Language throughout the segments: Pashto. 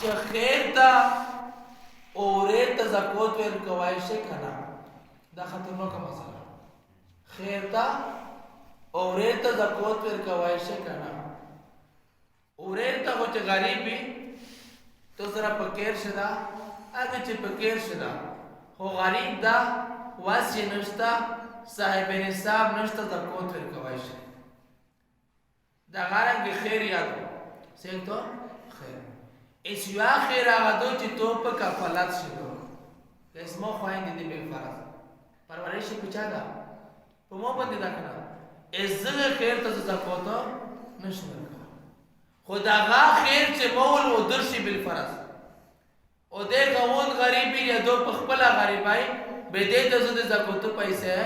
چې خیر ته اورې ته زکات ورکوای شي کنه دا خطرناکه مسله خیر ته اورې ته زکات ورکوای شي کنه اورې ته خو چې غریب وي تو سره فقیر شدا هغه چې فقیر شدا خو غریب دا واسي نشتا صاحب نصاب نشتا زکات ورکوای شي دا غارنګ خیر یادو سنتو خیر اس یو خیر هغه دو چې تو په کفالت شلو اسمو خوایند دي به فرض پرورش پچا دا په مو باندې دا کنه عزت خیر ته زکات نشو خدا غا خیر چې مول و درشي بالفرض او دې قوم غریبی یا دو پخپلا غریبای به دې ته زکات پیسې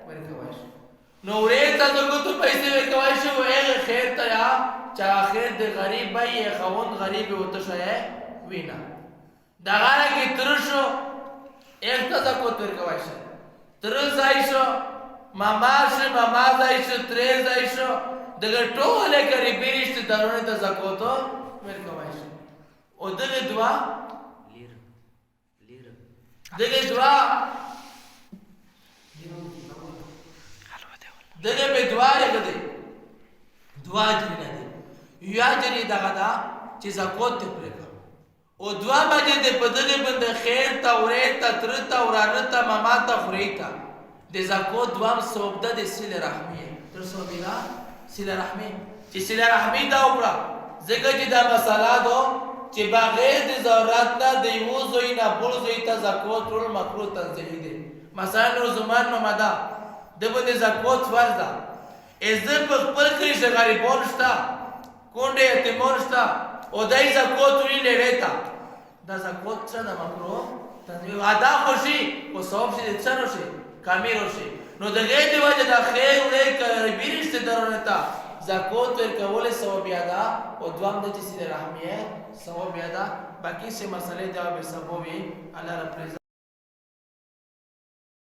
ورکوي نو ورې ته زکات پیسې ورکوي شو هغه خیر ته یا چا خیر دې غریب بای قوم غریب وته شې وینا دا غاره کې ترشو ایک ته زکات ورکوي شو تر ځایشو ماما ځایشو ترې ځایشو دغه ټوله غریبی رشتہ دارونه ته زکات ورکوي شي او دغه دعا دغه دعا دغه به دعا لګي دعا جری نه یا جری دغه دا چې زکات ته پرېږه او دعا باندې د بدلې بند خیر ته اورې ته تر ته ورانه ته ماما ته خوري ته د زکات دعا سبب د سله رحمي تر سبیلا سله رحمي چې سله رحمي دا وکړه ځکه چې دا مساله دو چې بغیر د ضرورت نه د یو زوی نه بل زوی ته زکات ټول مکروه تنزیهی دي مثلا نو زمان ممدا د باندې زکات فرض ده عزت په خپل کې غریبون شته کونډه یتیمون شته او دای زکات وی لريتا دا زکات څه د مکروه تنزیه ادا خوشي او ثواب شي څه شي کامل شي نو د غیر دی وجه د خیر ولې غریبی رشتہ دارونه ته زکات ورکول ثواب یادا او دوام د چې رحمیه ثواب یادا باقی سے مسئلے دا به سبب الله رب